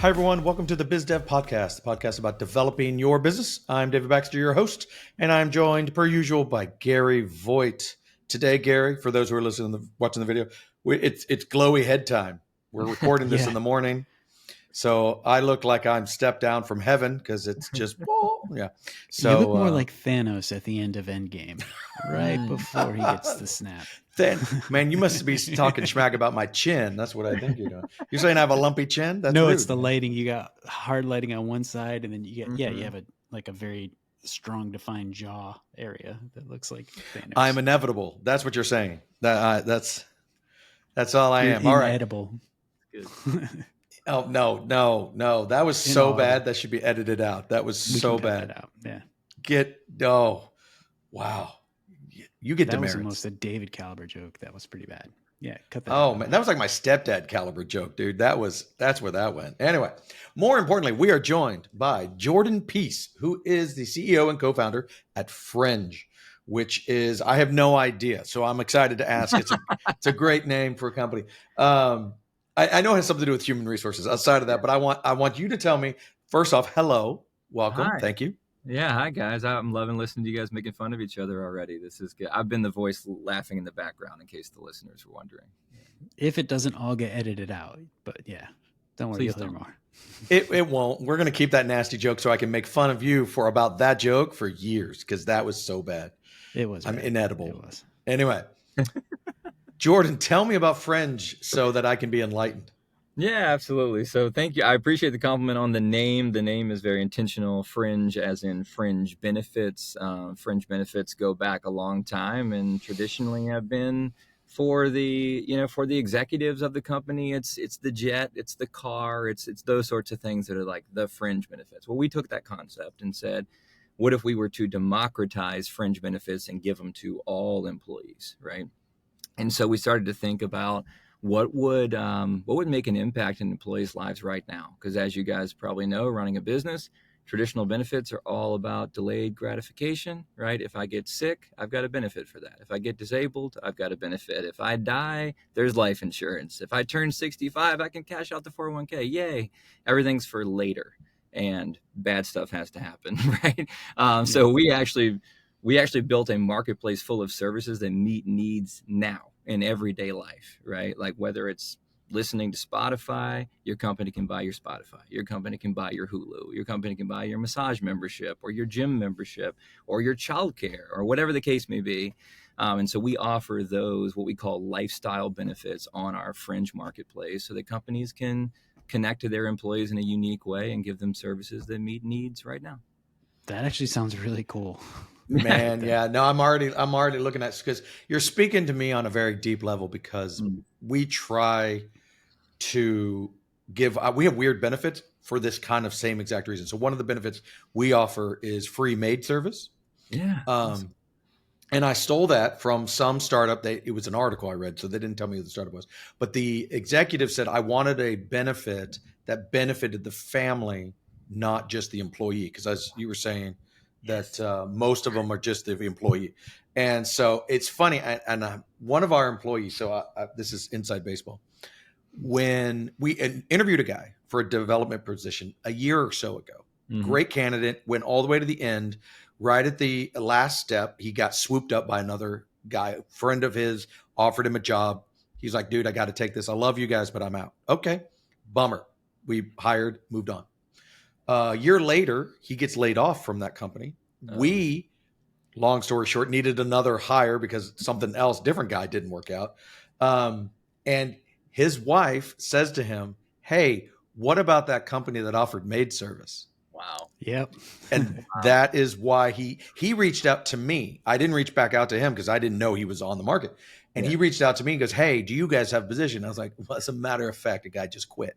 Hi, everyone. Welcome to the Biz Dev Podcast, the podcast about developing your business. I'm David Baxter, your host, and I'm joined, per usual, by Gary Voigt. Today, Gary, for those who are listening, watching the video, it's glowy head time. We're recording this in the morning, so I look like I'm stepped down from heaven because it's just, yeah. So you look more like Thanos at the end of Endgame, right before he gets the snap. Then, man, you must be talking schmack about my chin. That's what I think you're doing. You're saying I have a lumpy chin? That's no, rude, it's the man. lighting. You got hard lighting on one side, and then you get you have a very strong defined jaw area that looks like Thanos. I'm inevitable. That's what you're saying. That's all I am. All right. Inedible. Oh no. That was so bad. That should be edited out. That was so bad. That out. Yeah. Wow. You get that demerits. was almost a David caliber joke. That was pretty bad. Yeah, cut that. Oh man, that was like my stepdad caliber joke, dude. That's where that went. Anyway, more importantly, we are joined by Jordan Peace, who is the CEO and co-founder at Fringe, which is, I have no idea, so I'm excited to ask. It's a great name for a company. I know it has something to do with human resources outside of that, but I want you to tell me first off, hello, welcome, Hi. thank you. Yeah, hi guys. I'm loving listening to you guys making fun of each other already. This is good. I've been the voice laughing in the background in case the listeners were wondering. If it doesn't all get edited out, but yeah, don't worry, you'll hear more. It won't. We're going to keep that nasty joke so I can make fun of you for about that joke for years because that was so bad. It was. I'm inedible. It was. Anyway, Jordan, tell me about Fringe so that I can be enlightened. Yeah, absolutely. So thank you. I appreciate the compliment on the name. The name is very intentional. Fringe, as in fringe benefits. Fringe benefits go back a long time, and traditionally have been for the executives of the company. It's the jet, it's the car, it's those sorts of things that are like the fringe benefits. Well, we took that concept and said, what if we were to democratize fringe benefits and give them to all employees, right? And so we started to think about what would make an impact in employees' lives right now? Because as you guys probably know, running a business, traditional benefits are all about delayed gratification, right? If I get sick, I've got a benefit for that. If I get disabled, I've got a benefit. If I die, there's life insurance. If I turn 65, I can cash out the 401k. Yay. Everything's for later, and bad stuff has to happen, right? So we actually built a marketplace full of services that meet needs now in everyday life, right? Like whether it's listening to Spotify, your company can buy your Spotify. Your company can buy your Hulu. Your company can buy your massage membership or your gym membership or your childcare or whatever the case may be. And so we offer those, what we call lifestyle benefits, on our Fringe marketplace so that companies can connect to their employees in a unique way and give them services that meet needs right now. That actually sounds really cool. Man, yeah. No, I'm already looking at, because you're speaking to me on a very deep level, because we try to give, we have weird benefits for this kind of same exact reason. So one of the benefits we offer is free maid service. Yeah. And I stole that from some startup. It was an article I read, so they didn't tell me who the startup was. But the executive said, I wanted a benefit that benefited the family, not just the employee. Because as you were saying, that most of them are just the employee. And so it's funny. And one of our employees, so this is inside baseball, when we interviewed a guy for a development position a year or so ago, great candidate, went all the way to the end. Right at the last step, he got swooped up by another guy, a friend of his, offered him a job. He's like, dude, I got to take this. I love you guys, but I'm out. Okay, bummer. We hired, moved on. A year later, he gets laid off from that company. We, long story short, needed another hire because something else, different guy, didn't work out. And his wife says to him, hey, what about that company that offered maid service? Wow. Yep. And that is why he reached out to me. I didn't reach back out to him because I didn't know he was on the market. And he reached out to me and goes, hey, do you guys have a position? I was like, well, as a matter of fact, a guy just quit.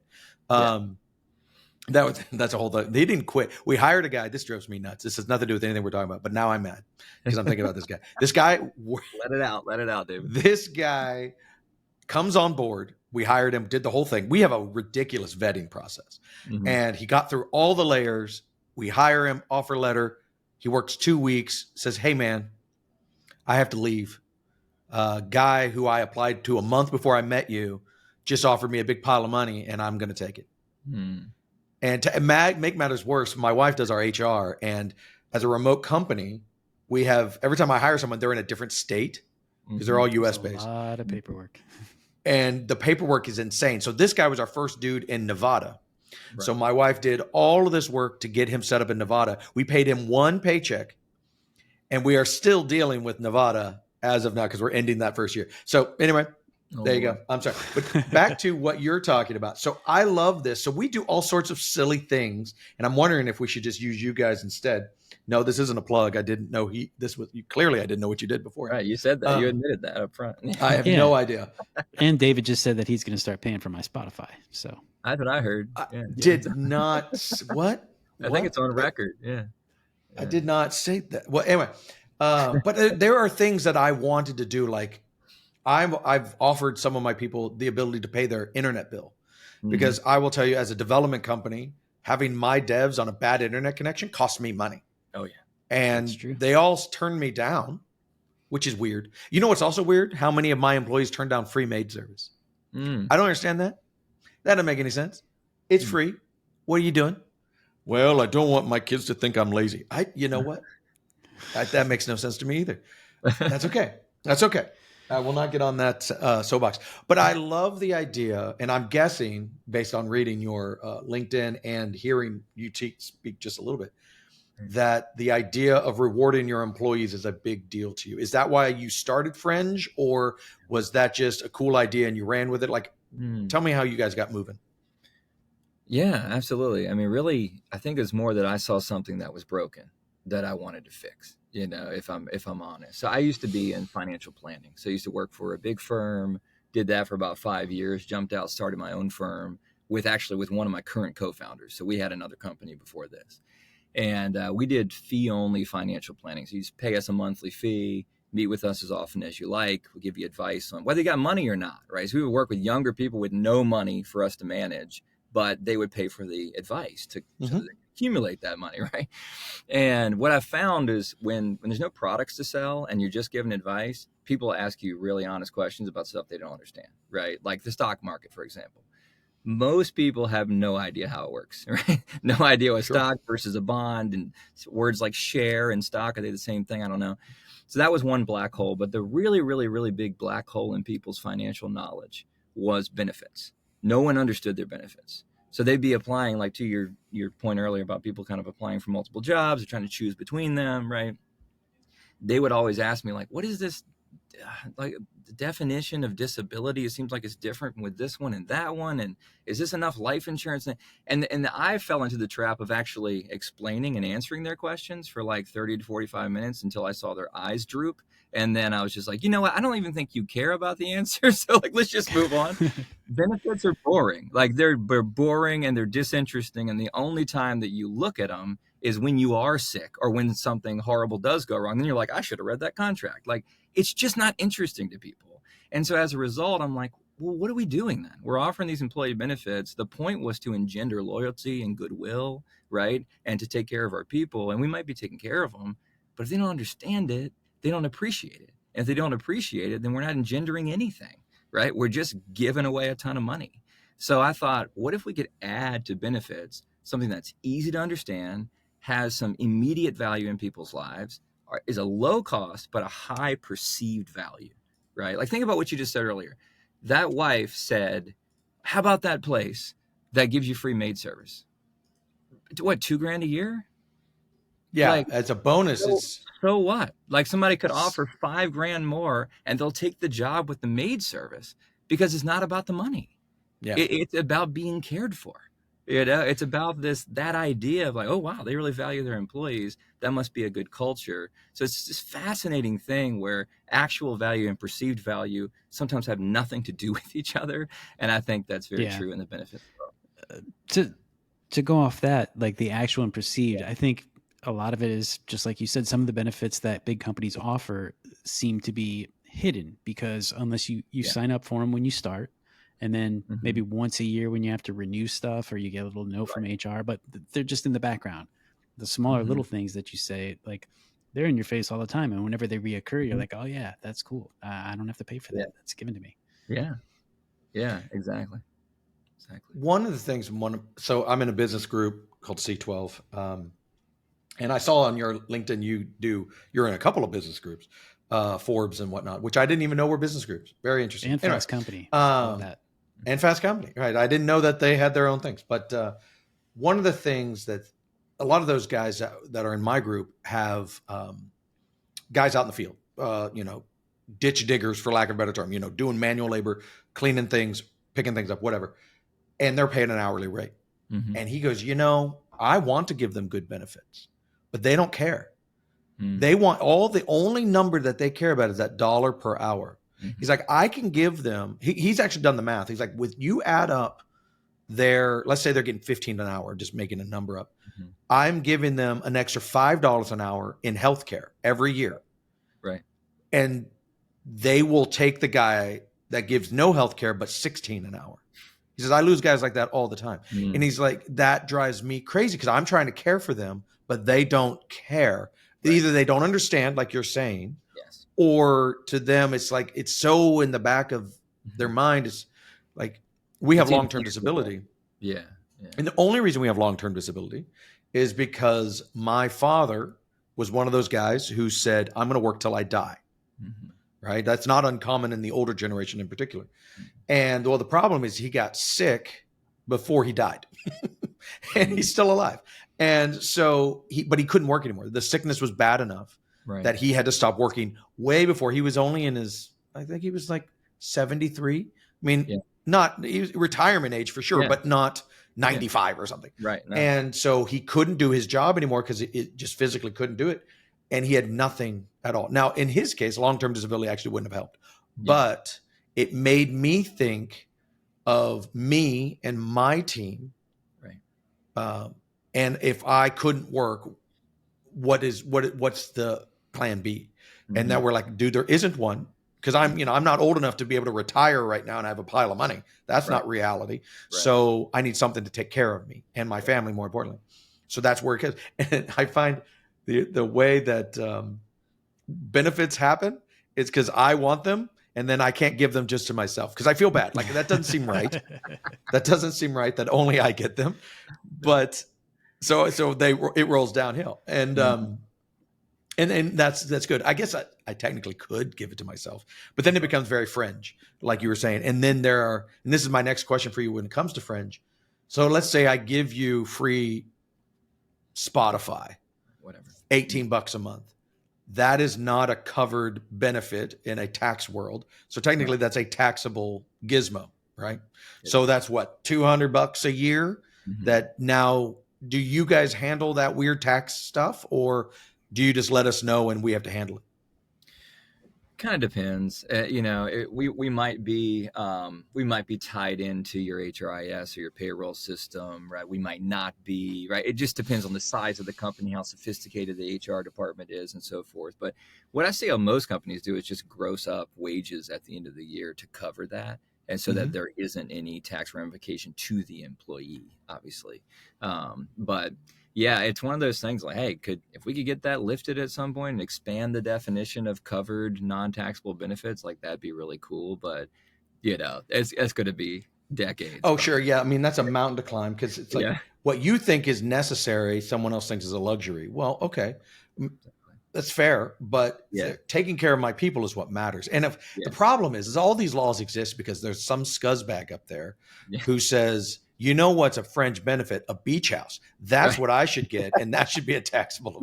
That's a whole thing. They didn't quit. We hired a guy. This drives me nuts. This has nothing to do with anything we're talking about. But now I'm mad because I'm thinking about this guy. This guy. Let it out, David. This guy comes on board. We hired him, did the whole thing. We have a ridiculous vetting process. And he got through all the layers. We hire him, offer letter. He works 2 weeks, says, hey, man, I have to leave. Guy who I applied to a month before I met you just offered me a big pile of money, and I'm going to take it. And to make matters worse, my wife does our HR, and as a remote company, we have every time I hire someone, they're in a different state because they're all U.S. It's a based. lot of paperwork. And the paperwork is insane. So this guy was our first dude in Nevada. Right. So my wife did all of this work to get him set up in Nevada. We paid him one paycheck, and we are still dealing with Nevada as of now because we're ending that first year. So anyway, there you go. I'm sorry. But back to what you're talking about. So I love this. So we do all sorts of silly things, and I'm wondering if we should just use you guys instead. No, this isn't a plug. I didn't know clearly I didn't know what you did before. Right. You said that. You admitted that up front. I have no idea. And David just said that he's going to start paying for my Spotify. So that's what I heard. Did not. What? I think it's on record. Yeah. I did not say that. Well, anyway, but there are things that I wanted to do. Like I've offered some of my people the ability to pay their internet bill because I will tell you, as a development company, having my devs on a bad internet connection costs me money. Oh yeah. And they all turned me down, which is weird. You know what's also weird? How many of my employees turned down free maid service? I don't understand that. That doesn't make any sense. It's free. What are you doing? Well, I don't want my kids to think I'm lazy. You know what? That makes no sense to me either. That's okay. That's okay. I will not get on that soapbox. But I love the idea, and I'm guessing, based on reading your LinkedIn and hearing you speak just a little bit, that the idea of rewarding your employees is a big deal to you. Is that why you started Fringe, or was that just a cool idea and you ran with it? Like, tell me how you guys got moving. Yeah, absolutely. I mean, really, I think it's more that I saw something that was broken that I wanted to fix, if I'm honest. So I used to be in financial planning. So I used to work for a big firm, did that for about 5 years, jumped out, started my own firm with one of my current co-founders. So we had another company before this. And we did fee-only financial planning. So you just pay us a monthly fee, meet with us as often as you like. We'll give you advice on whether you got money or not, right? So we would work with younger people with no money for us to manage, but they would pay for the advice so that they accumulate that money, right? And what I found is when there's no products to sell and you're just giving advice, people ask you really honest questions about stuff they don't understand, right? Like the stock market, for example. Most people have no idea how it works, right? No idea what stock versus a bond, and words like share and stock, are they the same thing? I don't know. So that was one black hole. But the really, really, really big black hole in people's financial knowledge was benefits. No one understood their benefits. So they'd be applying, like to your point earlier about people kind of applying for multiple jobs or trying to choose between them, right? They would always ask me, like, what is this? Like the definition of disability, it seems like it's different with this one and that one, and is this enough life insurance? And I fell into the trap of actually explaining and answering their questions for like 30 to 45 minutes until I saw their eyes droop, and then I was just like, you know what, I don't even think you care about the answer, so like let's just move on. Benefits are boring. Like they're boring and they're disinteresting, and the only time that you look at them is when you are sick or when something horrible does go wrong. Then you're like, I should have read that contract. Like it's just not interesting to people. And so as a result, I'm like, well, what are we doing then? We're offering these employee benefits. The point was to engender loyalty and goodwill, right? And to take care of our people. And we might be taking care of them, but if they don't understand it, they don't appreciate it. And if they don't appreciate it, then we're not engendering anything, right? We're just giving away a ton of money. So I thought, what if we could add to benefits something that's easy to understand, has some immediate value in people's lives, is a low cost, but a high perceived value, right? Like think about what you just said earlier. That wife said, how about that place that gives you free maid service? What, $2,000 a year? Yeah, like, as a bonus. So what? Like somebody could offer $5,000 more and they'll take the job with the maid service because it's not about the money. Yeah. It's about being cared for. It's about that idea of like, oh, wow, they really value their employees. That must be a good culture. So it's this fascinating thing where actual value and perceived value sometimes have nothing to do with each other. And I think that's very true in the benefit. To go off that, like the actual and perceived, I think a lot of it is just like you said, some of the benefits that big companies offer seem to be hidden because unless you sign up for them when you start, and then maybe once a year when you have to renew stuff or you get a little note from HR, but they're just in the background. The smaller little things that you say, like they're in your face all the time. And whenever they reoccur, you're like, oh yeah, that's cool. I don't have to pay for that. That's given to me. Yeah. Yeah, exactly. Exactly. One of the things, so I'm in a business group called C12. And I saw on your LinkedIn, you're in a couple of business groups, Forbes and whatnot, which I didn't even know were business groups. Very interesting. And Anyway, Fast Company. All that. and Fast Company, right? I didn't know that they had their own things. But one of the things that a lot of those guys that are in my group have guys out in the field, ditch diggers, for lack of a better term, doing manual labor, cleaning things, picking things up, whatever. And they're paying an hourly rate. Mm-hmm. And he goes, I want to give them good benefits, but they don't care. Mm-hmm. They want the only number that they care about is that dollar per hour. Mm-hmm. He's like, I can give them, he's actually done the math. He's like, with you add up let's say they're getting 15 an hour, just making a number up. Mm-hmm. I'm giving them an extra $5 an hour in healthcare every year. Right. And they will take the guy that gives no healthcare, but 16 an hour. He says, I lose guys like that all the time. Mm. And he's like, that drives me crazy because I'm trying to care for them, but they don't care. Right. Either they don't understand, like you're saying, yes, or to them, it's like, it's so in the back of their mind. It's like, we have long-term disability. Yeah. And the only reason we have long-term disability is because my father was one of those guys who said, I'm going to work till I die. Mm-hmm. Right. That's not uncommon in the older generation in particular. And the problem is he got sick before he died and he's still alive. And so but he couldn't work anymore. The sickness was bad enough that he had to stop working way before. He was only I think he was like 73. I mean, he was retirement age for sure, but not 95 or something. Right. No. And so he couldn't do his job anymore because it just physically couldn't do it. And he had nothing at all. Now, in his case, long-term disability actually wouldn't have helped, but it made me think of me and my team. Right. And if I couldn't work, what's the plan B? Mm-hmm. And that we're like, dude, there isn't one. Because I'm not old enough to be able to retire right now and have a pile of money. That's not reality. Right. So I need something to take care of me and my family, more importantly. So that's where it goes. And I find the way that benefits happen is because I want them, and then I can't give them just to myself because I feel bad. Like that doesn't seem right. That doesn't seem right that only I get them. But so it rolls downhill, and and that's good. I guess I technically could give it to myself, but then it becomes very fringe, like you were saying. And then and this is my next question for you when it comes to fringe. So let's say I give you free Spotify, whatever, $18 a month. That is not a covered benefit in a tax world. So technically that's a taxable gizmo, right? Yeah. So that's what, $200 a year. Mm-hmm. That now, do you guys handle that weird tax stuff, or do you just let us know and we have to handle it? Kind of depends. We might be tied into your HRIS or your payroll system, right? We might not be, right? It just depends on the size of the company, how sophisticated the HR department is, and so forth. But what I see most companies do is just gross up wages at the end of the year to cover that, and so that there isn't any tax ramification to the employee, obviously. But yeah, it's one of those things like, hey, if we could get that lifted at some point and expand the definition of covered non-taxable benefits, like that'd be really cool. But it's going to be decades. Oh, sure. Yeah. I mean, that's a mountain to climb because it's like what you think is necessary, someone else thinks is a luxury. Well, okay, that's fair. But taking care of my people is what matters. And if the problem is all these laws exist because there's some scuzzbag up there who says, you know what's a fringe benefit? A beach house. That's what I should get, and that should be a taxable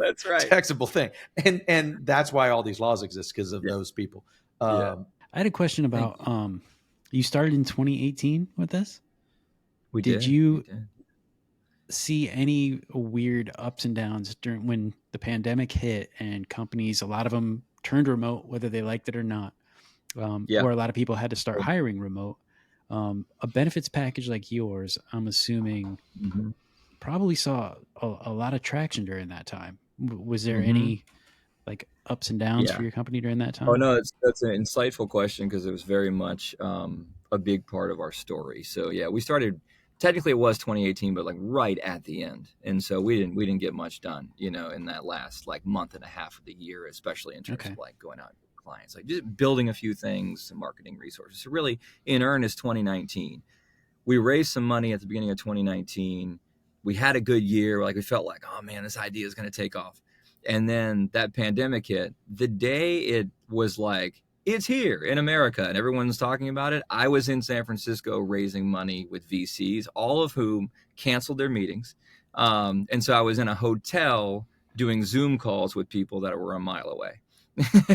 thing. And that's why all these laws exist, because of those people. I had a question about you started in 2018 with this? Did you see any weird ups and downs during when the pandemic hit and companies, a lot of them turned remote, whether they liked it or not, or a lot of people had to start hiring remote? A benefits package like yours, I'm assuming, probably saw a lot of traction during that time. Was there any like ups and downs for your company during that time? Oh no, that's an insightful question because it was very much a big part of our story. So we started. Technically, it was 2018, but like right at the end, and so we didn't get much done, in that last like month and a half of the year, especially in terms of like going out with clients, like just building a few things, some marketing resources. So really, in earnest, 2019. we raised some money at the beginning of 2019. We had a good year. Like we felt like, oh man, this idea is going to take off. And then that pandemic hit. The day it was like, it's here in America and everyone's talking about it, I was in San Francisco raising money with VCs, all of whom canceled their meetings. And so I was in a hotel doing Zoom calls with people that were a mile away.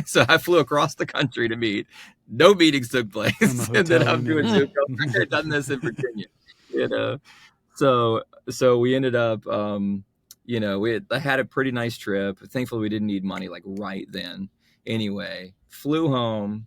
So I flew across the country to meet. No meetings took place. And then I'm doing Zoom calls. I could have done this in Virginia, you know. So we ended up, I had a pretty nice trip. Thankfully, we didn't need money like right then. Anyway, flew home.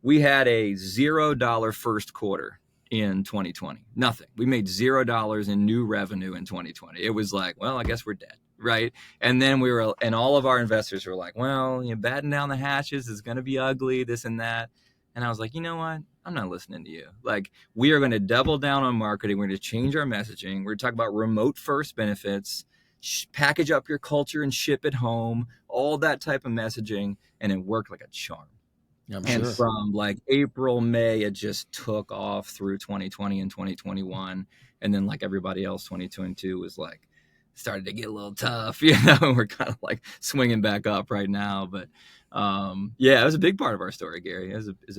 We had a $0 first quarter in 2020. Nothing. We made $0 in new revenue in 2020. It was like, well, I guess we're dead, right? And then and all of our investors were like, well, batten down the hatches. It's going to be ugly, this and that. And I was like, you know what? I'm not listening to you. Like, we are going to double down on marketing. We're going to change our messaging. We're going to talk about remote first benefits, package up your culture and ship it home, all that type of messaging. And it worked like a charm. I'm And sure. from like April, May, it just took off through 2020 and 2021. And then like everybody else, 2022 was like, started to get a little tough, we're kind of like swinging back up right now. But it was a big part of our story, Gary. It was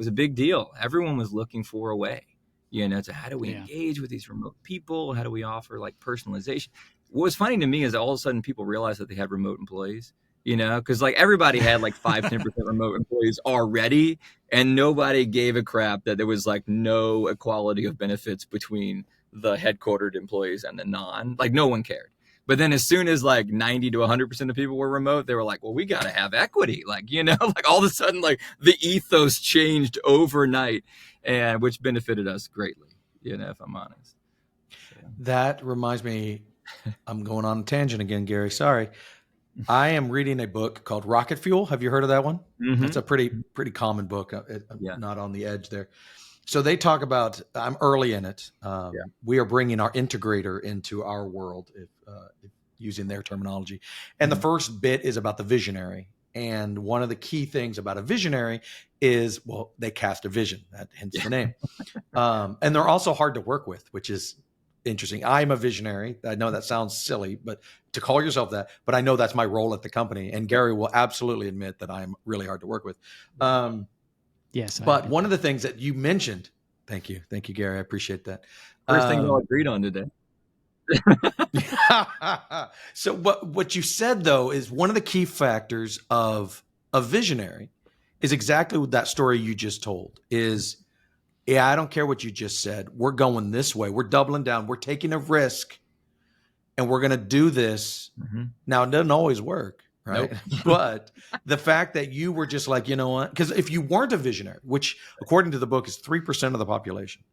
a big deal. Everyone was looking for a way, to how do we engage with these remote people? How do we offer like personalization? What was funny to me is that all of a sudden people realized that they had remote employees, because like everybody had like 5-10% remote employees already, and nobody gave a crap that there was like no equality of benefits between the headquartered employees and the like no one cared. But then as soon as like 90 to 100% of people were remote, they were like, well, we got to have equity. Like, like all of a sudden, like the ethos changed overnight, and which benefited us greatly, if I'm honest. That reminds me, I'm going on a tangent again, Gary. Sorry. I am reading a book called Rocket Fuel. Have you heard of that one? Mm-hmm. It's a pretty common book. Not on the edge there. So they talk about, I'm early in it. We are bringing our integrator into our world, if using their terminology. And the first bit is about the visionary. And one of the key things about a visionary is, well, they cast a vision, hence the name. And they're also hard to work with, which is interesting. I'm a visionary. I know that sounds silly, but to call yourself that, but I know that's my role at the company. And Gary will absolutely admit that I'm really hard to work with. Yes. But one of the things that you mentioned, thank you, Gary. I appreciate that. First thing we all agreed on today. So what you said though is one of the key factors of a visionary is exactly what that story you just told is. Yeah, I don't care what you just said. We're going this way. We're doubling down. We're taking a risk, and we're going to do this. Mm-hmm. Now, it doesn't always work, right? Nope. But the fact that you were just like, you know what? Because if you weren't a visionary, which according to the book is 3% of the population,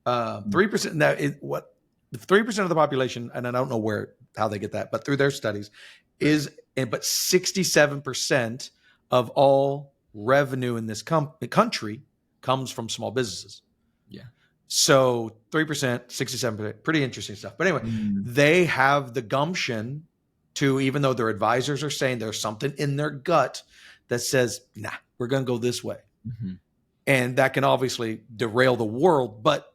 3%. That is what 3% of the population, and I don't know how they get that, but through their studies, but 67% of all revenue in this country comes from small businesses. Yeah. So 3%, 67%, pretty interesting stuff. But anyway, they have the gumption to, even though their advisors are saying there's something in their gut that says, nah, we're going to go this way. Mm-hmm. And that can obviously derail the world, but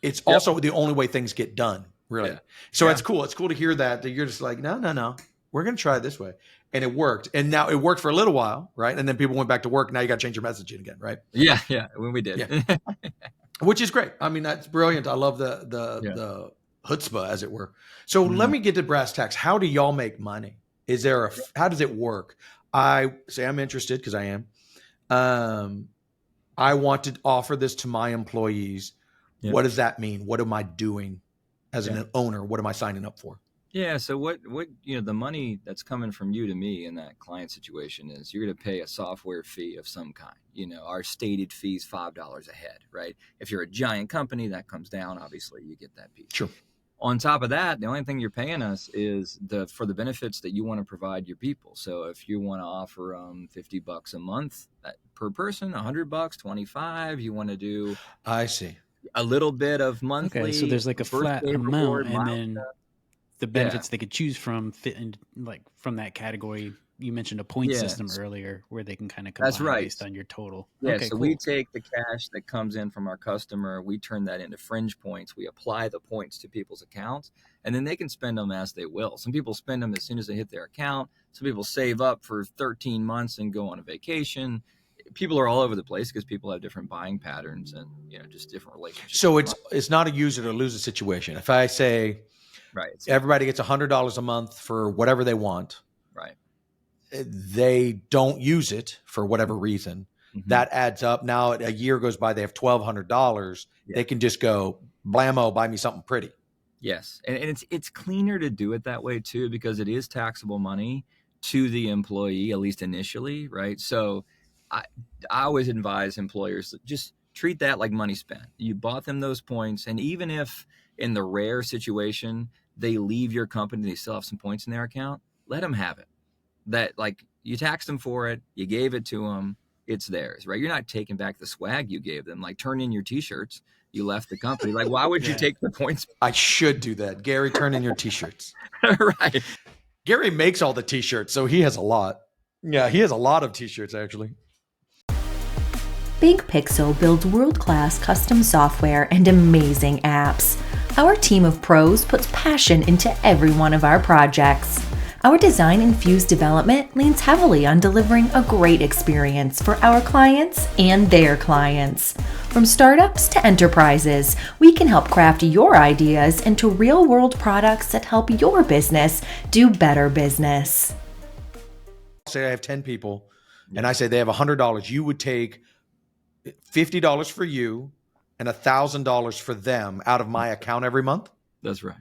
it's also the only way things get done, really. Yeah. So it's cool. It's cool to hear that you're just like, no, we're going to try it this way. And it worked. And now it worked for a little while, right? And then people went back to work. Now you got to change your messaging again, right? Yeah, when we did. Yeah. Which is great. I mean, that's brilliant. I love the chutzpah, as it were. So let me get to brass tacks. How do y'all make money? How does it work? I say I'm interested because I am. I want to offer this to my employees. Yep. What does that mean? What am I doing as an owner? What am I signing up for? Yeah. So what the money that's coming from you to me in that client situation is you're going to pay a software fee of some kind. Our stated fee is $5 a head, right? If you're a giant company, that comes down. Obviously, you get that piece. Sure. On top of that, the only thing you're paying us is for the benefits that you want to provide your people. So if you want to offer $50 a month per person, $100, 25, you want to do. I see. A little bit of monthly. Okay, so there's like a flat amount, and then the benefits they could choose from fit in, like from that category. you mentioned a point Yeah, system earlier where they can kind of that's combine right. based on your total. Yeah, Okay, so we cool. take the cash that comes in from our customer, we turn that into Fringe points. We apply the points to people's accounts, and then they can spend them as they will. Some people spend them as soon as they hit their account. Some people save up for 13 months and go on a vacation. People are all over the place because people have different buying patterns and just different relationships. So it's not a use it or lose it situation. If I say right. everybody gets $100 a month for whatever they want, Right. they don't use it for whatever reason, that adds up. Now a year goes by, they have $1,200. They can just go, blammo, buy me something pretty. Yes, and it's cleaner to do it that way too, because it is taxable money to the employee, at least initially, right? So I always advise employers to just treat that like money spent. You bought them those points, and even if in the rare situation they leave your company, they still have some points in their account, let them have it. That, like, you taxed them for it, you gave it to them, it's theirs, right? You're not taking back the swag you gave them. Like, turn in your t-shirts, you left the company. Like, why would you take the points? I should do that. Gary, turn in your t-shirts. Right. Gary makes all the t-shirts, so he has a lot. Yeah, he has a lot of t-shirts, actually. Big Pixel builds world-class custom software and amazing apps. Our team of pros puts passion into every one of our projects. Our design-infused development leans heavily on delivering a great experience for our clients and their clients. From startups to enterprises, we can help craft your ideas into real-world products that help your business do better business. Say I have 10 people, and I say they have $100. You would take $50 for you and $1,000 for them out of my account every month. That's right.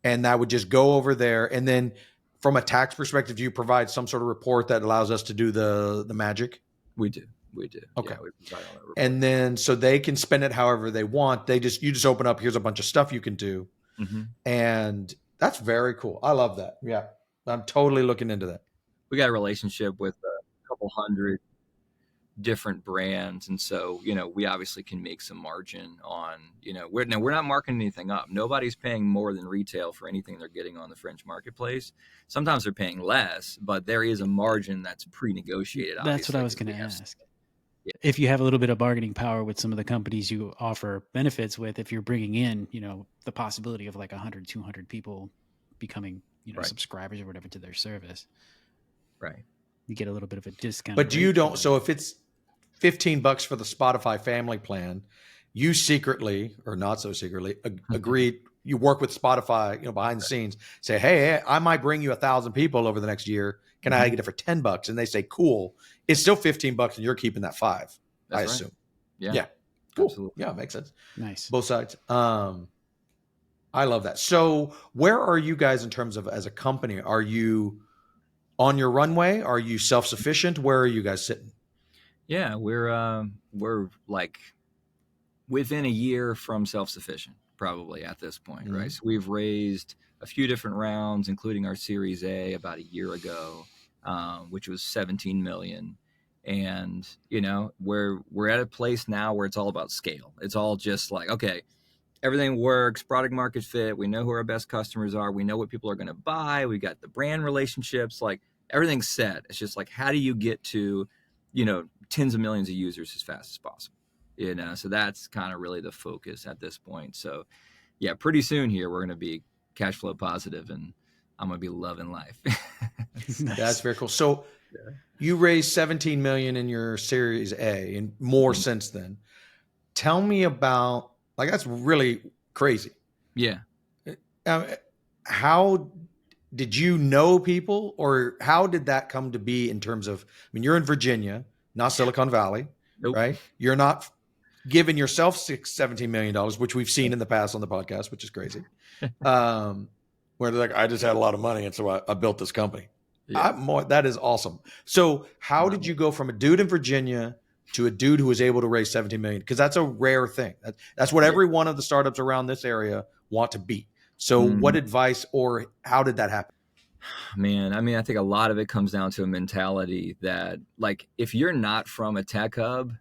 And that would just go over there. And then from a tax perspective, do you provide some sort of report that allows us to do the magic? We do. Okay. Yeah, we provide all that report. And then so they can spend it however they want. You just open up, here's a bunch of stuff you can do. And that's very cool. I love that. Yeah. I'm totally looking into that. We got a relationship with a couple hundred different brands, and so we obviously can make some margin on we're not marking anything up. Nobody's paying more than retail for anything they're getting on the Fringe marketplace. Sometimes they're paying less, but there is a margin that's pre-negotiated. That's what I was going to ask. If you have a little bit of bargaining power with some of the companies you offer benefits with, if you're bringing in the possibility of like 100 200 people becoming subscribers or whatever to their service, right, you get a little bit of a discount. But you don't. So if it's $15 for the Spotify family plan, you secretly or not so secretly agreed. You work with Spotify, behind the scenes, say, hey, I might bring you 1,000 people over the next year. Can I get it for $10? And they say, cool. It's still $15 and you're keeping that $5. That's I assume. Right. Yeah. Cool. Absolutely. Yeah. Makes sense. Nice. Both sides. I love that. So where are you guys in terms of as a company? Are you on your runway? Are you self-sufficient? Where are you guys sitting? Yeah, we're like within a year from self-sufficient, probably at this point, right? So we've raised a few different rounds, including our Series A about a year ago, which was 17 million. And we're at a place now where it's all about scale. It's all just like, okay, everything works, product market fit. We know who our best customers are. We know what people are going to buy. We got the brand relationships, like everything's set. It's just like, how do you get to, tens of millions of users as fast as possible? So that's kind of really the focus at this point. So yeah, pretty soon here, we're going to be cash flow positive and I'm going to be loving life. Nice. That's very cool. So you raised 17 million in your Series A and more since then. Tell me about, that's really crazy. Yeah. How did you know people, or how did that come to be in terms of, you're in Virginia, not Silicon Valley, right? You're not giving yourself $17 million, which we've seen in the past on the podcast, which is crazy. Where they're like, I just had a lot of money. And so I built this company. Yeah. That is awesome. So how did you go from a dude in Virginia to a dude who was able to raise 17 million? Because that's a rare thing. That's what every one of the startups around this area want to beat. So what advice or how did that happen? Man, I think a lot of it comes down to a mentality that, like, if you're not from a tech hub,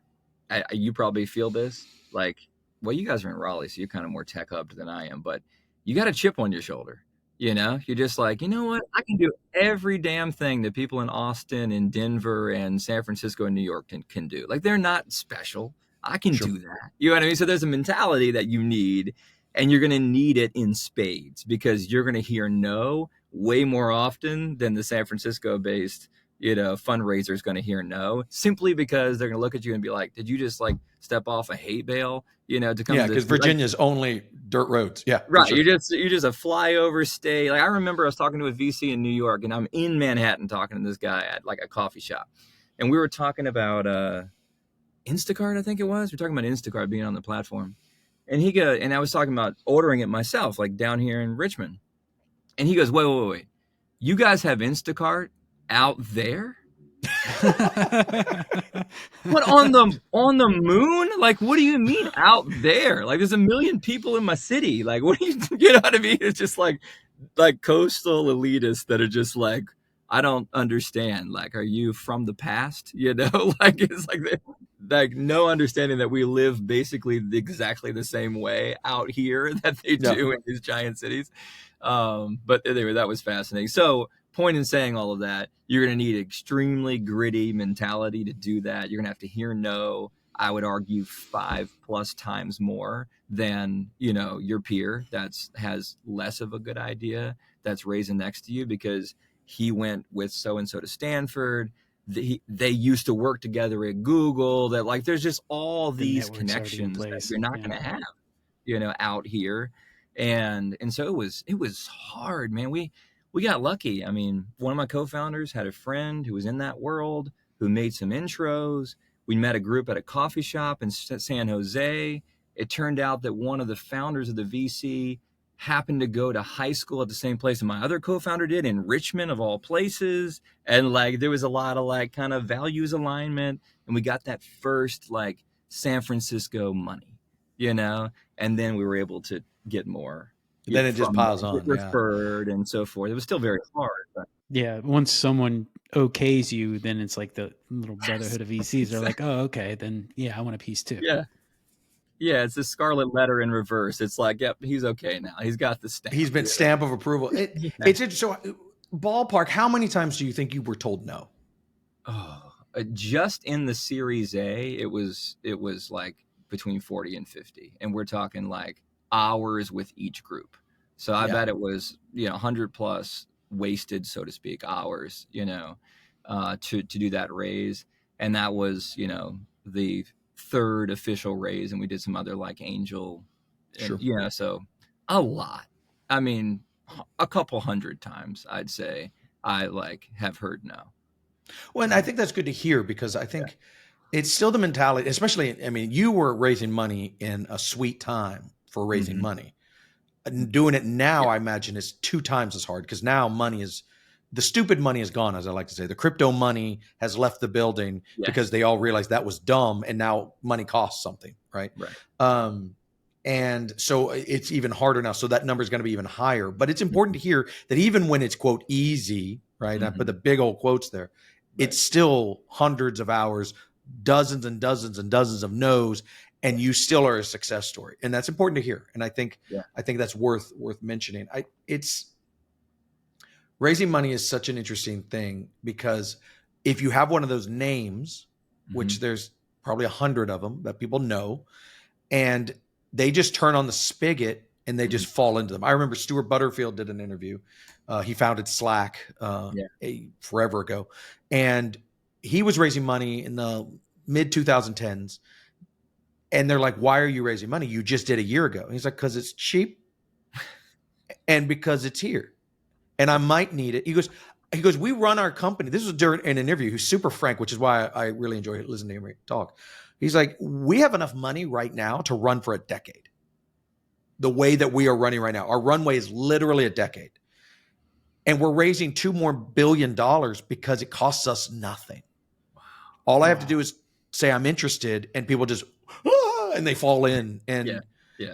you probably feel this. Like, well, you guys are in Raleigh, so you're kind of more tech hubbed than I am, but you got a chip on your shoulder. You're just like, you know what? I can do it. every damn thing that people in Austin and Denver and San Francisco and New York can do. Like, they're not special. I can Sure. do that. You know what I mean? So there's a mentality that you need, and you're going to need it in spades, because you're going to hear no way more often than the San Francisco based, fundraiser is going to hear no, simply because they're going to look at you and be like, did you just like step off a hay bale, to come Yeah, to because this? Virginia's only dirt roads. Yeah, for Right. sure. You're just a flyover stay. Like, I remember I was talking to a VC in New York, and I'm in Manhattan talking to this guy at like a coffee shop. And we were talking about Instacart, I think it was. We're talking about Instacart being on the platform. And and I was talking about ordering it myself, like down here in Richmond. And he goes, wait. You guys have Instacart out there? What, on the moon? Like, what do you mean out there? Like, there's a million people in my city. Like, what do you know what I mean? It's just like coastal elitists that are just like, I don't understand. Like, are you from the past? Like, it's like no understanding that we live basically exactly the same way out here that they do in these giant cities. But anyway, that was fascinating. So, point in saying all of that, you're going to need extremely gritty mentality to do that. You're going to have to hear no, I would argue 5+ times more than, your peer has less of a good idea, that's raising next to you because he went with so-and-so to Stanford. They used to work together at Google. That, like, there's just all these connections that you're not going to have, out here. And so it was hard, man. We got lucky. I mean, one of my co-founders had a friend who was in that world, who made some intros. We met a group at a coffee shop in San Jose. It turned out that one of the founders of the VC happened to go to high school at the same place that my other co-founder did, in Richmond of all places. And like, there was a lot of like kind of values alignment. And we got that first like San Francisco money, and then we were able to get more. Then it just piles on, referred and so forth. It was still very hard. But. Yeah, once someone okays you, then it's like the little brotherhood of VCs are like, oh, okay, then yeah, I want a piece too. Yeah, it's the scarlet letter in reverse. It's like, yep, he's okay now. He's got the stamp. He's been stamp of approval. It's so ballpark. How many times do you think you were told no? Oh, just in the Series A, it was like between 40 and 50, and we're talking like hours with each group. So I bet it was 100+ wasted, so to speak, hours to do that raise. And that was the third official raise, and we did some other like angel, and, so a lot. I mean, a couple hundred times I'd say I like have heard no. Well, and I think that's good to hear, because I think it's still the mentality, especially, I mean, you were raising money in a sweet time for raising money. And doing it now, I imagine, is 2 times as hard, because now the stupid money is gone, as I like to say. The crypto money has left the building because they all realized that was dumb, and now money costs something, right? And so it's even harder now. So that number is going to be even higher. But it's important to hear that even when it's, quote, easy, right? And I put the big old quotes there. It's still hundreds of hours, dozens and dozens and dozens of no's, and you still are a success story. And that's important to hear. And I think that's worth mentioning. It's raising money is such an interesting thing, because if you have one of those names, which there's probably 100 of them that people know, and they just turn on the spigot and they just fall into them. I remember Stuart Butterfield did an interview. He founded Slack forever ago. And he was raising money in the mid 2010s. And they're like, why are you raising money? You just did a year ago. And he's like, because it's cheap and because it's here. And I might need it. He goes, we run our company. This was during an interview. He's super frank, which is why I really enjoy listening to him talk. He's like, we have enough money right now to run for a decade. The way that we are running right now, our runway is literally a decade. And we're raising $2 more billion because it costs us nothing. All I have to do is say I'm interested, and people just, and they fall in. And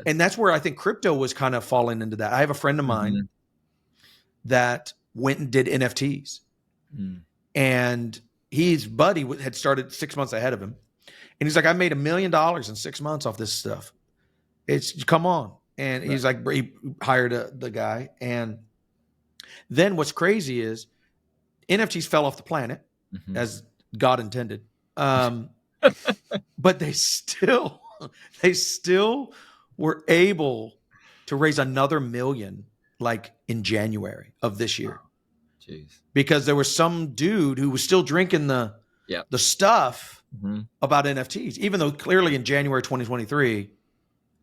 and that's where I think crypto was kind of falling into that. I have a friend of mine that went and did NFTs. And his buddy had started 6 months ahead of him. And he's like, I made $1 million in 6 months off this stuff. It's come on. And he's like, he hired the guy. And then what's crazy is NFTs fell off the planet as God intended. But they still were able to raise another $1 million like in January of this year. Jeez. Because there was some dude who was still drinking the stuff about NFTs, even though clearly in January 2023,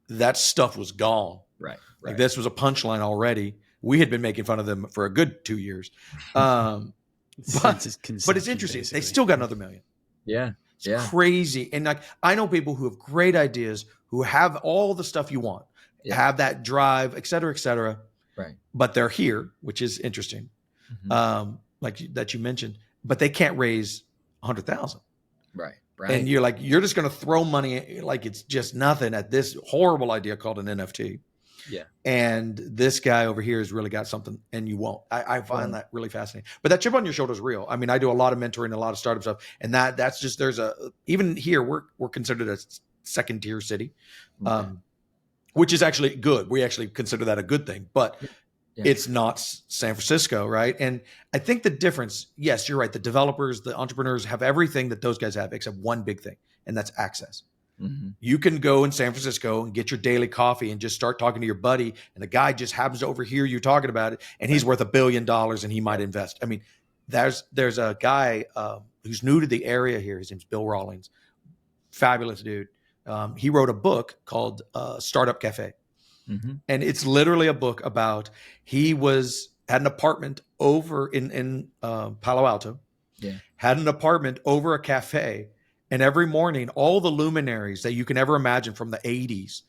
that stuff was gone. Right. Like this was a punchline already. We had been making fun of them for a good 2 years. But it's interesting. Basically. They still got another $1 million. Yeah. It's crazy. And like, I know people who have great ideas, who have all the stuff you want, have that drive, et cetera, right? But they're here, which is interesting. Like that you mentioned, but they can't raise 100,000. Right. And you're like, you're just going to throw money like it's just nothing at this horrible idea called an NFT. Yeah. And this guy over here has really got something, and you won't. I find that really fascinating. But that chip on your shoulder is real. I mean, I do a lot of mentoring, a lot of startup stuff, and that's just even here we're considered a second tier city, which is actually good. We actually consider that a good thing, but it's not San Francisco, right? And I think the difference, yes, you're right. The developers, the entrepreneurs have everything that those guys have, except one big thing, and that's access. You can go in San Francisco and get your daily coffee and just start talking to your buddy, and the guy just happens to overhear you talking about it, and he's worth $1 billion and he might invest. I mean, there's a guy who's new to the area here. His name's Bill Rawlings. Fabulous dude. He wrote a book called Startup Cafe. And it's literally a book about, he had an apartment over in Palo Alto, had an apartment over a cafe. And every morning, all the luminaries that you can ever imagine from the 80s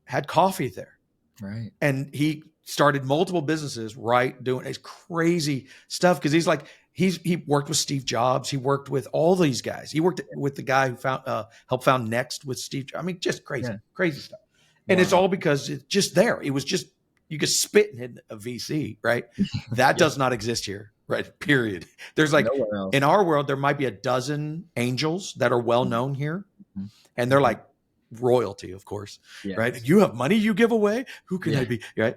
had coffee there. Right. And he started multiple businesses, doing his crazy stuff. Because he's like, he worked with Steve Jobs. He worked with all these guys. He worked with the guy who helped found Next with Steve Jobs. I mean, just crazy stuff. And it's all because it's just there. It was just, you could spit and hit a VC, right? That does not exist here. Right. Period. There's like, in our world, there might be a dozen angels that are well known here. And they're like royalty, of course. Right. You have money you give away. Who can I be? Right.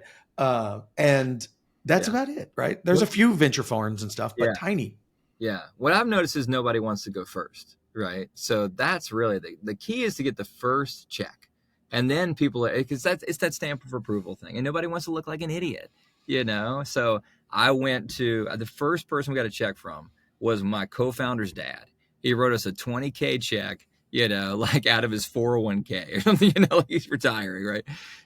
And that's about it. Right. There's a few venture farms and stuff, but tiny. Yeah. What I've noticed is nobody wants to go first. Right. So that's really the key, is to get the first check. And then because it's that stamp of approval thing. And nobody wants to look like an idiot, So I went to the first person we got a check from was my co-founder's dad. He wrote us a $20K check, like out of his 401k or something, he's retiring. Right.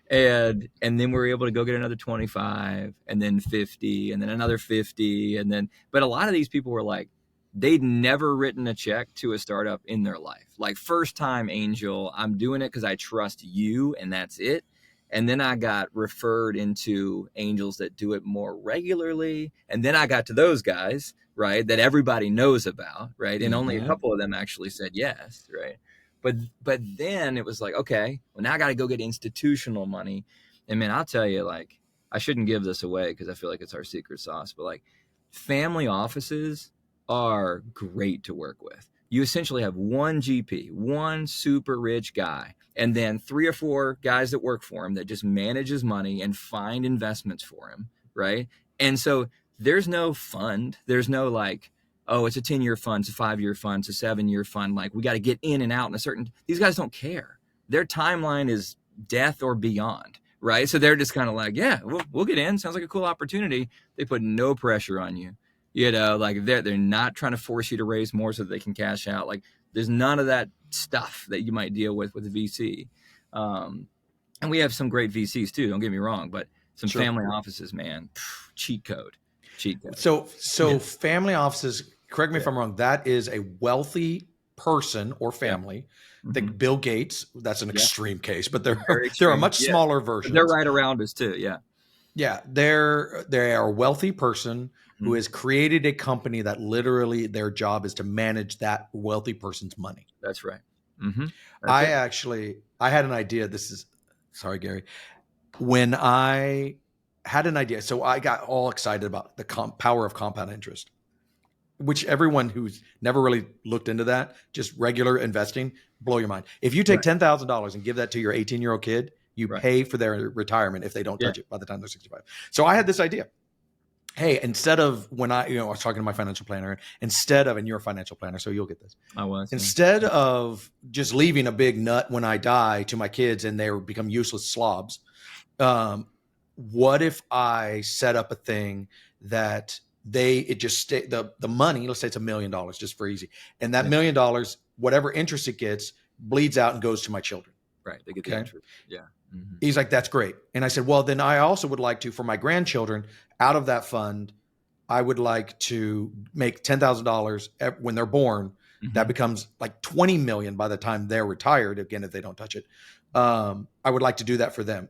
And then we were able to go get another 25 and then 50 and then another 50. But a lot of these people were like, they'd never written a check to a startup in their life. Like, first time angel, I'm doing it because I trust you, and that's it. And then I got referred into angels that do it more regularly. And then I got to those guys, right, that everybody knows about, right? And only a couple of them actually said yes, right? But then it was like, okay, well, now I got to go get institutional money. And man, I'll tell you, like, I shouldn't give this away because I feel like it's our secret sauce, but like, family offices are great to work with. You essentially have one GP, one super rich guy, and then 3 or 4 guys that work for him that just manage his money and find investments for him, right? And so there's no fund. There's no like, oh, it's a 10-year fund, it's a 5-year fund, it's a 7-year fund. Like, we got to get in and out in a certain, these guys don't care. Their timeline is death or beyond, right? So they're just kind of like, yeah, we'll get in. Sounds like a cool opportunity. They put no pressure on you. Like they're not trying to force you to raise more so that they can cash out. Like, there's none of that stuff that you might deal with a VC. And we have some great VCs too, don't get me wrong, but some family offices, man, cheat code. So family offices, correct me if I'm wrong, that is a wealthy person or family. Like Bill Gates, that's an extreme case, but there are much smaller versions. They're right around us too. Yeah. They are a wealthy person who has created a company that literally their job is to manage that wealthy person's money. That's right. I had an idea. Sorry, Gary. When I had an idea, so I got all excited about the power of compound interest, which everyone who's never really looked into that, just regular investing, blow your mind. If you take $10,000 and give that to your 18-year-old kid, you pay for their retirement if they don't touch it by the time they're 65. So I had this idea. hey, instead of when I was talking to my financial planner, instead of, and you're a financial planner, so you'll get this. I was. Instead of just leaving a big nut when I die to my kids and they become useless slobs, what if I set up a thing that the money, let's say it's $1 million, just for easy. And that $1 million, whatever interest it gets, bleeds out and goes to my children. Right. They get the interest. Yeah. Mm-hmm. He's like, that's great. And I said, well, then I also would like to, for my grandchildren, out of that fund, I would like to make $10,000 when they're born. Mm-hmm. That becomes like 20 million by the time they're retired. Again, if they don't touch it, I would like to do that for them.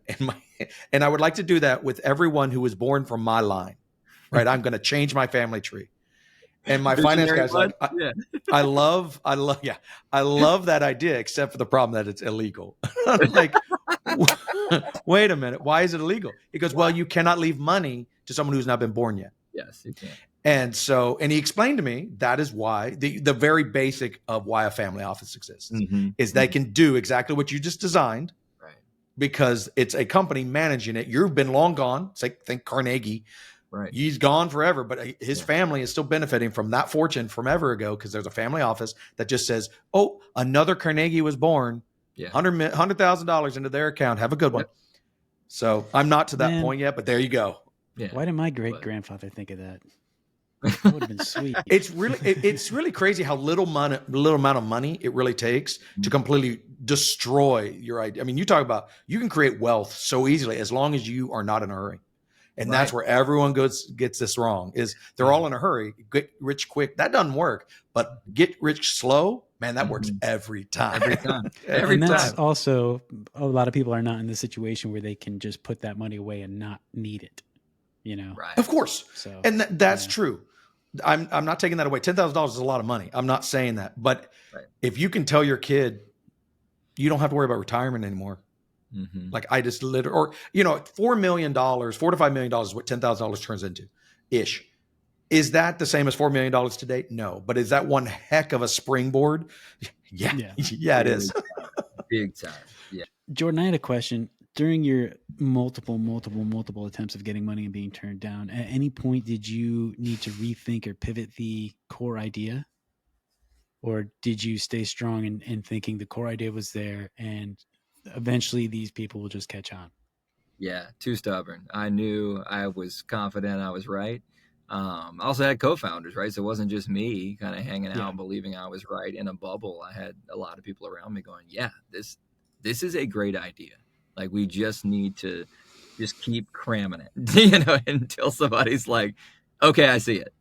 And I would like to do that with everyone who was born from my line, right? I'm going to change my family tree. And my finance guy's like, I love that idea, except for the problem that it's illegal. I'm like, wait a minute. Why is it illegal? He goes, well, you cannot leave money to someone who's not been born yet. Yes, you can. And he explained to me that is why the very basic of why a family office exists is they can do exactly what you just designed, right? Because it's a company managing it. You've been long gone. It's like, think Carnegie. Right. He's gone forever, but his family is still benefiting from that fortune from ever ago because there's a family office that just says, oh, another Carnegie was born, $100,000 into their account. Have a good one. So I'm not to that point yet, but there you go. Yeah. Why did my great-grandfather think of that? That would have been sweet. It's really crazy how little amount of money it really takes to completely destroy your idea. I mean, you talk about, you can create wealth so easily as long as you are not in a hurry. And that's where everyone gets this wrong, is they're all in a hurry, get rich quick. That doesn't work, but get rich slow, man, that works every time. Every time. That's also, a lot of people are not in the situation where they can just put that money away and not need it, Right. Of course. So, and that's true. I'm not taking that away. $10,000 is a lot of money. I'm not saying that. But if you can tell your kid, you don't have to worry about retirement anymore. Mm-hmm. Like I just $4 million, $4 to $5 million is what $10,000 turns into ish. Is that the same as $4 million today? No. But is that one heck of a springboard? Yeah, it is. Big time. Yeah. Jordan, I had a question. During your multiple attempts of getting money and being turned down, at any point did you need to rethink or pivot the core idea? Or did you stay strong in thinking the core idea was there and eventually these people will just catch on? Yeah, too stubborn. I knew, I was confident I was right. I also had co-founders, right? So it wasn't just me kind of hanging out, believing I was right in a bubble. I had a lot of people around me going, yeah, this is a great idea. Like, we just need to just keep cramming it, until somebody's like, okay, I see it,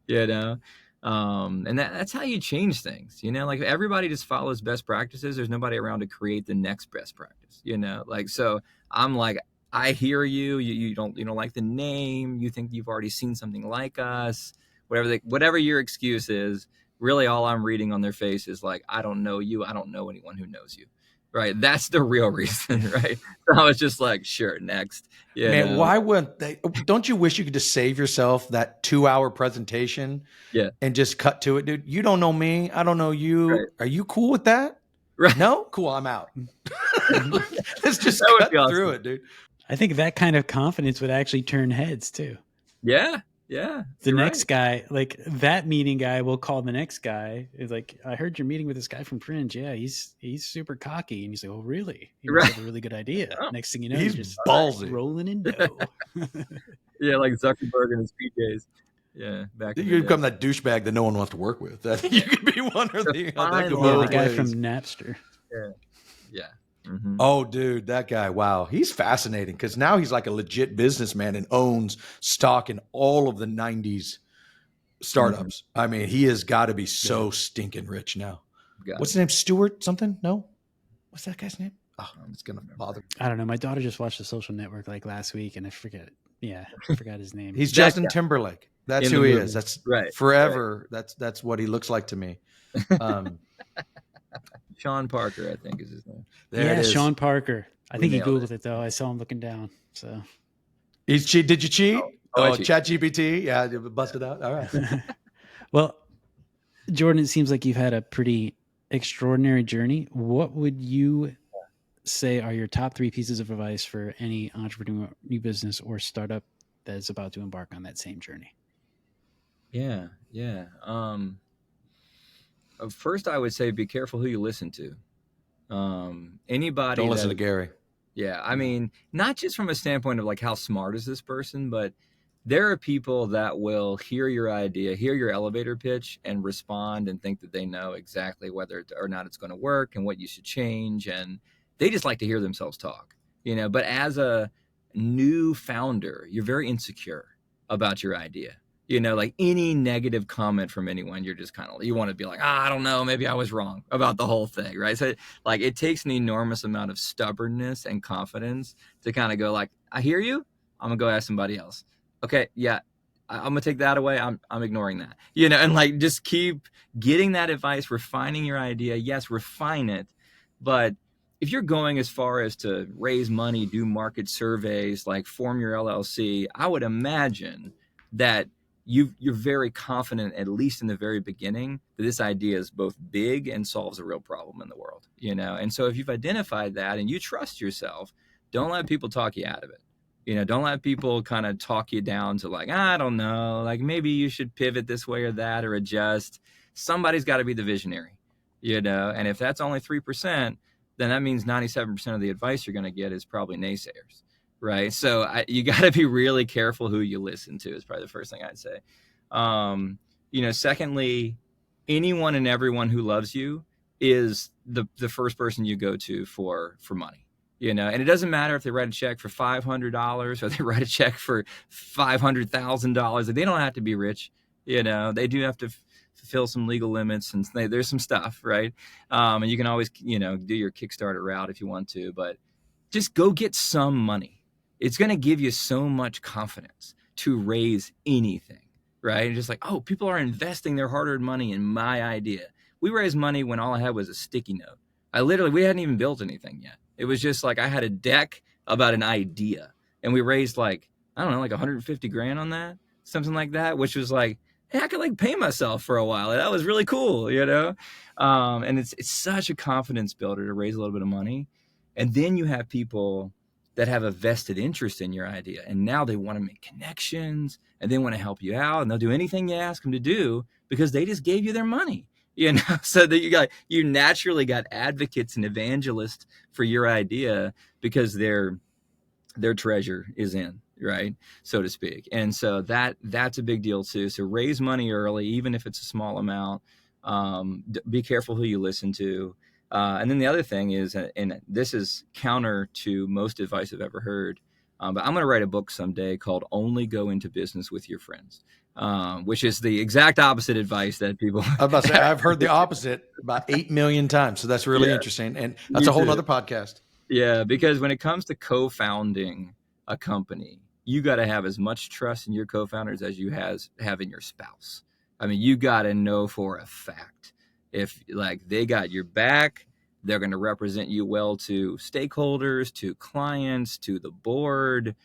and that's how you change things, like, if everybody just follows best practices, there's nobody around to create the next best practice, like, so I'm like, I hear you, you don't like the name, you think you've already seen something like us, whatever your excuse is, really all I'm reading on their face is like, I don't know you, I don't know anyone who knows you. Right. That's the real reason. Right. So I was just like, sure, next. Man, why wouldn't they? Don't you wish you could just save yourself that 2-hour presentation and just cut to it, dude? You don't know me. I don't know you. Right. Are you cool with that? Right. No? Cool. I'm out. Let's just cut through it, dude. I think that kind of confidence would actually turn heads too. Yeah. Yeah. The next guy, like that meeting guy will call the next guy. Is like, I heard you're meeting with this guy from Fringe. Yeah, he's super cocky. And he's like, oh, really? He must have a really good idea. Oh, next thing you know, he's just ballsy, rolling in dough. Yeah, like Zuckerberg in his PJs. Yeah, you become that douchebag that no one wants to work with. You could be one or the other. The guy from Napster. Yeah. Mm-hmm. Oh, dude, that guy. Wow. He's fascinating because now he's like a legit businessman and owns stock in all of the 90s startups. Mm-hmm. I mean, he has got to be so stinking rich now. What's his name? Stuart something? No? What's that guy's name? Oh, it's going to bother me. I don't know. My daughter just watched The Social Network like last week and I forget. Yeah, I forgot his name. He's Justin Timberlake. That's who he is. That's forever. Right. That's what he looks like to me. Sean Parker, I think is his name. There Sean Parker. I think he Googled it though. I saw him looking down. So did you cheat? ChatGPT. Yeah, busted out. All right. Well, Jordan, it seems like you've had a pretty extraordinary journey. What would you say are your top 3 pieces of advice for any entrepreneur, new business, or startup that is about to embark on that same journey? Yeah. First, I would say be careful who you listen to. Anybody Don't listen that to Gary. Yeah, I mean, not just from a standpoint of like how smart is this person, but there are people that will hear your idea, hear your elevator pitch, and respond and think that they know exactly whether or not it's going to work and what you should change, and they just like to hear themselves talk, you know. But as a new founder, you're very insecure about your idea. You know, like any negative comment from anyone, you're just kind of, you want to be like, I don't know, maybe I was wrong about the whole thing, right? So like it takes an enormous amount of stubbornness and confidence to kind of go like, I hear you, I'm gonna go ask somebody else. Okay, yeah, I'm gonna take that away, I'm ignoring that, you know. And like just keep getting that advice, refining your idea. Yes, refine it, but if you're going as far as to raise money, do market surveys, like form your LLC, I would imagine that you're very confident, at least in the very beginning, that this idea is both big and solves a real problem in the world, you know. And so if you've identified that and you trust yourself, don't let people talk you out of it. You know, don't let people kind of talk you down to like, I don't know, like maybe you should pivot this way or that or adjust. Somebody's got to be the visionary, you know. And if that's only 3%, then that means 97% of the advice you're going to get is probably naysayers, right? So you got to be really careful who you listen to is probably the first thing I'd say. You know, secondly, anyone and everyone who loves you is the first person you go to for money, you know. And it doesn't matter if they write a check for $500 or they write a check for $500,000. They don't have to be rich, you know. They do have to fulfill some legal limits, and there's some stuff, right? And you can always, you know, do your Kickstarter route if you want to, but just go get some money. It's going to give you so much confidence to raise anything, right? And just like, oh, people are investing their hard-earned money in my idea. We raised money when all I had was a sticky note. We hadn't even built anything yet. It was just like I had a deck about an idea, and we raised like, I don't know, like 150 grand on that, something like that, which was like, hey, I could like pay myself for a while. That was really cool, you know? And it's such a confidence builder to raise a little bit of money. And then you have people that have a vested interest in your idea, and now they want to make connections and they want to help you out, and they'll do anything you ask them to do because they just gave you their money, you know. So that you naturally got advocates and evangelists for your idea because their treasure is in, right, so to speak. And so that's a big deal too. So raise money early, even if it's a small amount. Be careful who you listen to. And then the other thing is, and this is counter to most advice I've ever heard, but I'm going to write a book someday called Only Go Into Business with Your Friends, which is the exact opposite advice that people... I was about to say, I've heard the opposite about 8 million times. So that's really Yeah, interesting. And that's a whole nother podcast. Yeah, because when it comes to co-founding a company, you got to have as much trust in your co-founders as you have in your spouse. I mean, you got to know for a fact if like they got your back, they're going to represent you well to stakeholders, to clients, to the board.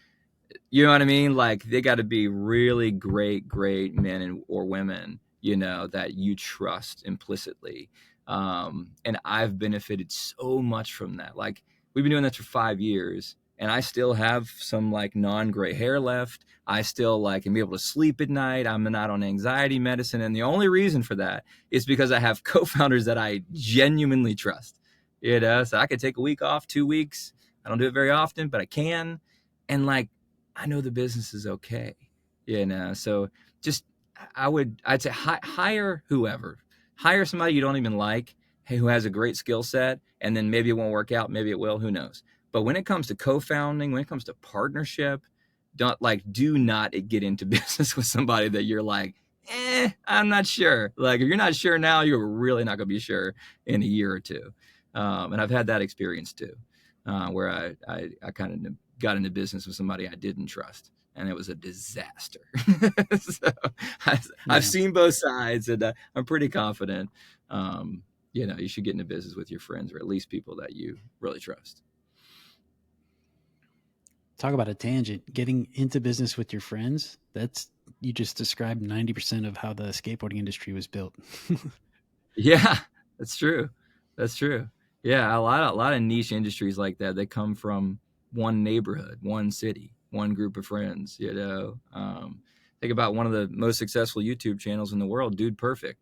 You know what I mean? Like they got to be really great men or women, you know, that you trust implicitly. And I've benefited so much from that. Like we've been doing this for 5 years, and I still have some like non-gray hair left. I still like can be able to sleep at night. I'm not on anxiety medicine. And the only reason for that is because I have co-founders that I genuinely trust, you know. So I could take a week off, 2 weeks. I don't do it very often, but I can. And like, I know the business is okay, you know. So just I'd say hire whoever, hire somebody you don't even like, hey, who has a great skill set, and then maybe it won't work out, maybe it will, who knows. But when it comes to co-founding, when it comes to partnership, do not get into business with somebody that you're like, I'm not sure. Like if you're not sure now, you're really not going to be sure in a year or two. And I've had that experience too, where I kind of got into business with somebody I didn't trust, and it was a disaster. So I've seen both sides, and I'm pretty confident, you know, you should get into business with your friends, or at least people that you really trust. Talk about a tangent. Getting into business with your friends. You just described 90% of how the skateboarding industry was built. Yeah, that's true. That's true. Yeah, a lot of niche industries like that, they come from one neighborhood, one city, one group of friends, you know. Think about one of the most successful YouTube channels in the world, Dude Perfect.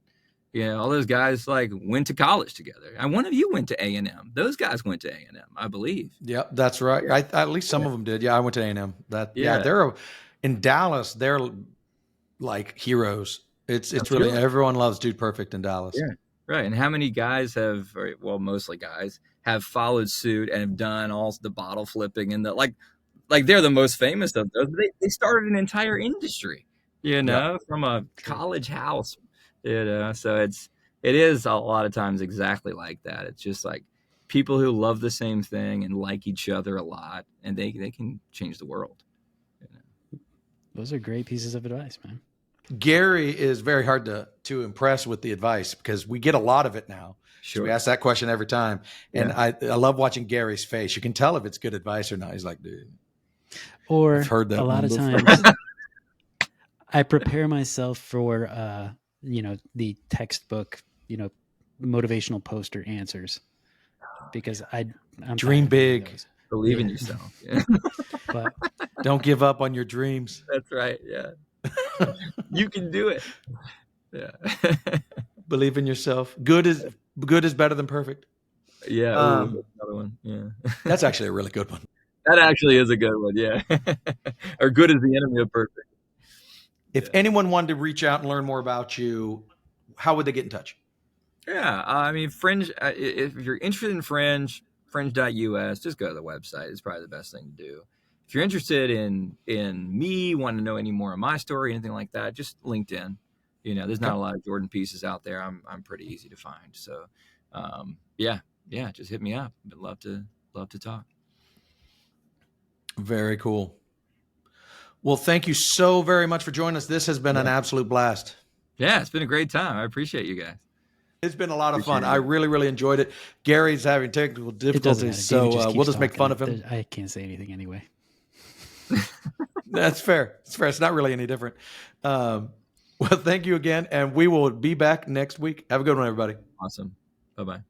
You know, all those guys like went to college together. And one of you went to A&M. Those guys went to A&M, I believe. Yep, that's right. Yeah. At least some of them did. Yeah, I went to A&M. Yeah. They're in Dallas. They're like heroes. It's That's really, right. everyone loves Dude Perfect in Dallas. Yeah. Right. And how many guys have, well, mostly guys, have followed suit and have done all the bottle flipping and the like they're the most famous of those. They started an entire industry, you know, from a college house, you know. So it is a lot of times exactly like that. It's just like people who love the same thing and like each other a lot, and they can change the world. You know? Those are great pieces of advice, man. Gary is very hard to impress with the advice because we get a lot of it now. Sure. So we ask that question every time. And I love watching Gary's face. You can tell if it's good advice or not. He's like, dude. Or I've heard that a lot of before. times I prepare myself for, the textbook, motivational poster answers because I'm Dream big. Believe in yourself. Yeah. But don't give up on your dreams. That's right. Yeah. You can do it. Yeah. Believe in yourself. Good is better than perfect. Yeah. Another one. Yeah. That's actually a really good one. That actually is a good one. Yeah. Or good is the enemy of perfect. If anyone wanted to reach out and learn more about you, how would they get in touch? Yeah. I mean, Fringe, if you're interested in Fringe, fringe.us, just go to the website. It's probably the best thing to do. If you're interested in me, want to know any more of my story, anything like that, just LinkedIn. You know, there's not a lot of Jordan pieces out there. I'm pretty easy to find. So, yeah, just hit me up. I'd love to talk. Very cool. Well, thank you so very much for joining us. This has been an absolute blast. Yeah, it's been a great time. I appreciate you guys. It's been a lot of fun. I really, really enjoyed it. Gary's having technical difficulties, so we'll just make fun of him. I can't say anything anyway. That's fair. It's fair. It's not really any different. Well, thank you again, and we will be back next week. Have a good one, everybody. Awesome. Bye-bye.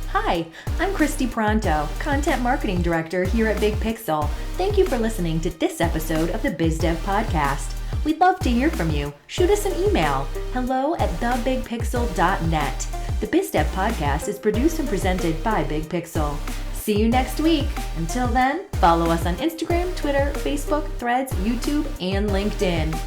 Hi, I'm Christy Pronto, Content Marketing Director here at Big Pixel. Thank you for listening to this episode of the BizDev Podcast. We'd love to hear from you. Shoot us an email, hello@thebigpixel.net. The BizDev Podcast is produced and presented by Big Pixel. See you next week. Until then, follow us on Instagram, Twitter, Facebook, Threads, YouTube, and LinkedIn.